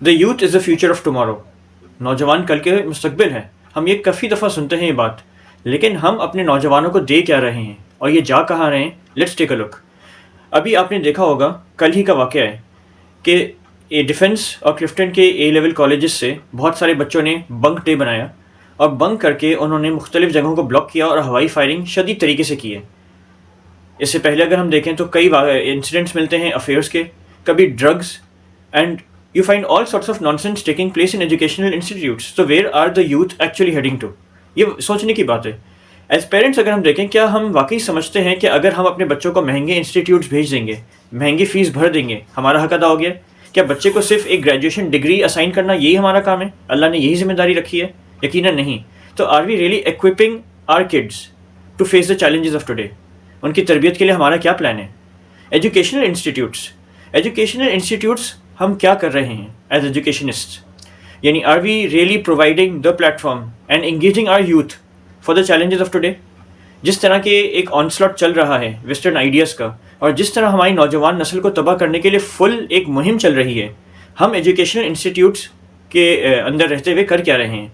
The youth is the future of tomorrow. نوجوان کل کے مستقبل ہے. ہم یہ کافی دفعہ سنتے ہیں یہ بات, لیکن ہم اپنے نوجوانوں کو دے کیا رہے ہیں اور یہ جا کہاں رہے ہیں؟ لیٹس ٹیک اے لک. ابھی آپ نے دیکھا ہوگا کل ہی کا واقعہ ہے کہ ڈیفنس اور کلفٹن کے اے لیول کالجز سے بہت سارے بچوں نے بنک ڈے بنایا اور بنک کر کے انہوں نے مختلف جگہوں کو بلاک کیا اور ہوائی فائرنگ شدید طریقے سے کی ہے. اس سے پہلے اگر ہم دیکھیں تو کئی انسیڈنٹس ملتے ہیں افیئرس کے, کبھی drugs, and you find all sorts of nonsense taking place in educational institutes. تو where are the youth actually heading to? یہ سوچنے کی بات ہے. ایز پیرنٹس اگر ہم دیکھیں, کیا ہم واقعی سمجھتے ہیں کہ اگر ہم اپنے بچوں کو مہنگے انسٹیٹیوٹس بھیج دیں گے, مہنگی فیس بھر دیں گے, ہمارا حق ادا ہو گیا؟ کیا بچے کو صرف ایک گریجویشن ڈگری اسائن کرنا یہی ہمارا کام ہے؟ اللہ نے یہی ذمہ داری رکھی ہے؟ یقیناً نہیں. تو are we really equipping our kids to face the challenges of today? ان کی تربیت کے لیے ہمارا کیا پلان ہے؟ ایجوکیشنل انسٹیٹیوٹس ہم کیا کر رہے ہیں ایز ایجوکیشنسٹ؟ یعنی are we really providing the platform and engaging our youth for the challenges of today? جس طرح کے ایک آن سلاٹ چل رہا ہے ویسٹرن آئیڈیاز کا, اور جس طرح ہماری نوجوان نسل کو تباہ کرنے کے لیے فل ایک مہم چل رہی ہے, ہم ایجوکیشنل انسٹیٹیوٹس کے اندر رہتے ہوئے کر کیا رہے ہیں؟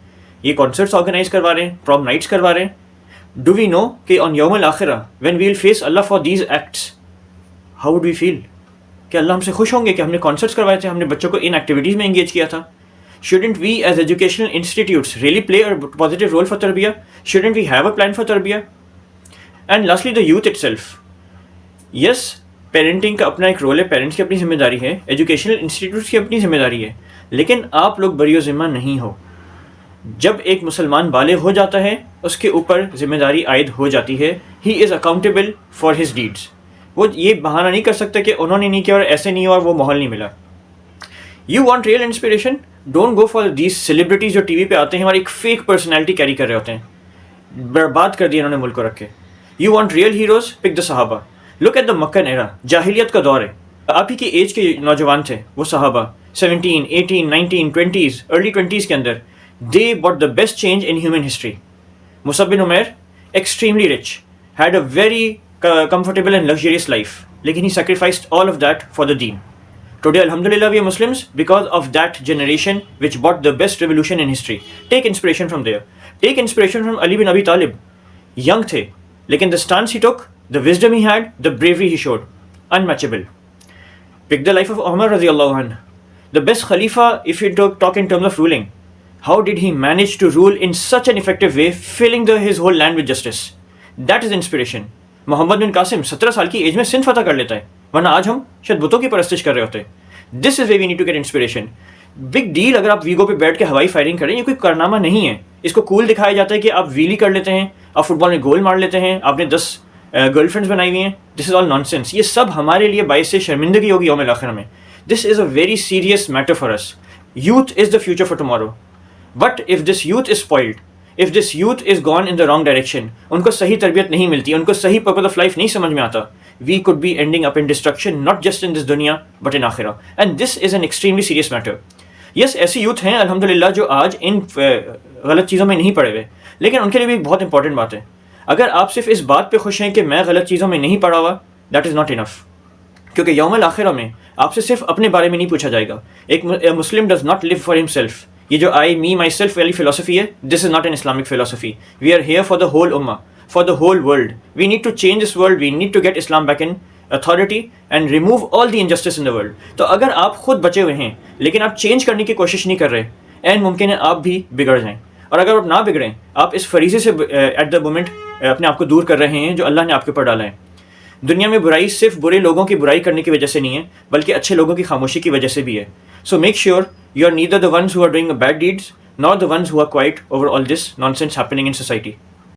یہ کانسرٹس آرگنائز کروا رہے ہیں, پروم نائٹس کروا رہے ہیں. ڈو وی نو کہ آن یوم الآخرہ when we will face Allah for these acts, how would we feel? کہ اللہ ہم سے خوش ہوں گے کہ ہم نے کانسرٹس کروائے تھے, ہم نے بچوں کو ان ایکٹیویٹیز میں انگیج کیا تھا؟ Shouldn't we as educational institutes really play a positive role for tarbiyah? Shouldn't we have a plan for tarbiyah? And lastly, the youth itself. Yes, parenting کا اپنا ایک رول ہے, پیرنٹس کی اپنی ذمہ داری ہے, ایجوکیشنل انسٹیٹیوٹس کی اپنی ذمہ داری ہے, لیکن آپ لوگ بری و ذمہ نہیں ہو. جب ایک مسلمان بالغ ہو جاتا ہے اس کے اوپر ذمہ داری عائد ہو جاتی ہے. ہی از اکاؤنٹیبل فار ہز ڈیڈس. وہ یہ بہانہ نہیں کر سکتا کہ انہوں نے نہیں کیا اور ایسے نہیں ہوا اور وہ ماحول نہیں ملا. You want real inspiration? Don't go for these celebrities جو ٹی وی پہ آتے ہیں اور ایک فیک پرسنالٹی کیری کر رہے ہوتے ہیں, برباد کر دیا انہوں نے ملک کو رکھ کے. You want real heroes? Pick the صحابہ. لک ایٹ دا مکن ایرا, جاہلیت کا دور ہے. آپ ہی کی ایج کے نوجوان تھے وہ صحابہ, 17, 18, 19, 20s, ارلی 20s کے اندر. دے brought the best change in human history. Musab bin Umair extremely rich, had a very comfortable and luxurious life, لیکن he sacrificed all of that for the deen. Today alhamdulillah we are Muslims because of that generation which brought the best revolution in history. Take inspiration from there. Take inspiration from Ali bin Abi Talib. Young تھے لیکن the stance he took, the wisdom he had, the bravery he showed, unmatchable. Pick the life of Umar radiallahu anhu, the best Khalifa if you talk in terms of ruling. How did he manage to rule in such an effective way, filling his whole land with justice? That is inspiration. محمد بن قاسم 17 سال کی age میں سندھ فتح کر لیتا ہے, ورنہ آج ہم شاید بتوں کی پرستش کر رہے ہوتے. This is where we need to get inspiration. Big deal اگر آپ ویگو پہ بیٹھ کے ہوائی فائرنگ کریں, یہ کوئی کارنامہ نہیں ہے. اس کو کول دکھایا جاتا ہے کہ آپ ویلی کر لیتے ہیں, آپ فٹ بال میں گول مار لیتے ہیں, آپ نے 10 گرل فرینڈس بنائی ہوئی ہیں. دس از آل نان سینس. یہ سب ہمارے لیے باعث شرمندگی ہوگی یوم الآخرہ میں. This is a very serious matter for us. Youth is the future for tomorrow. But if this youth is spoiled, if this youth is gone in the wrong direction, ان کو صحیح تربیت نہیں ملتی, ان کو صحیح purpose of life نہیں سمجھ میں آتا, we could be ending up in destruction, not just in this dunya but in آخرہ. And this is an extremely serious matter. Yes, ایسے youth ہیں الحمدللہ جو آج ان غلط چیزوں میں نہیں پڑے ہوئے, لیکن ان کے لیے بھی ایک بہت امپورٹنٹ بات ہے. اگر آپ صرف اس بات پہ خوش ہیں کہ میں غلط چیزوں میں نہیں پڑا ہوا, that is not enough. کیونکہ یوم الآخرہ میں آپ سے صرف اپنے بارے میں نہیں پوچھا جائے گا. ایک مسلم does not live for himself. یہ جو I, me, myself والی philosophy ہے, this is not an Islamic philosophy. We are here for the whole ummah, for the whole world. We need to change this world. We need to get Islam back in authority and remove all the injustice in the world. تو اگر آپ خود بچے ہوئے ہیں لیکن آپ change کرنے کی کوشش نہیں کر رہے, این ممکن ہے آپ بھی بگڑ جائیں. اور اگر آپ نہ بگڑیں, آپ اس فریضے سے ایٹ دا مومنٹ اپنے آپ کو دور کر رہے ہیں جو اللہ نے آپ کے اوپر ڈالا ہے. دنیا میں برائی صرف برے لوگوں کی برائی کرنے کی وجہ سے نہیں ہے, بلکہ اچھے لوگوں کی خاموشی کی وجہ سے بھی ہے. So make sure you are neither the ones who are doing bad deeds nor the ones who are quiet over all this nonsense happening in society.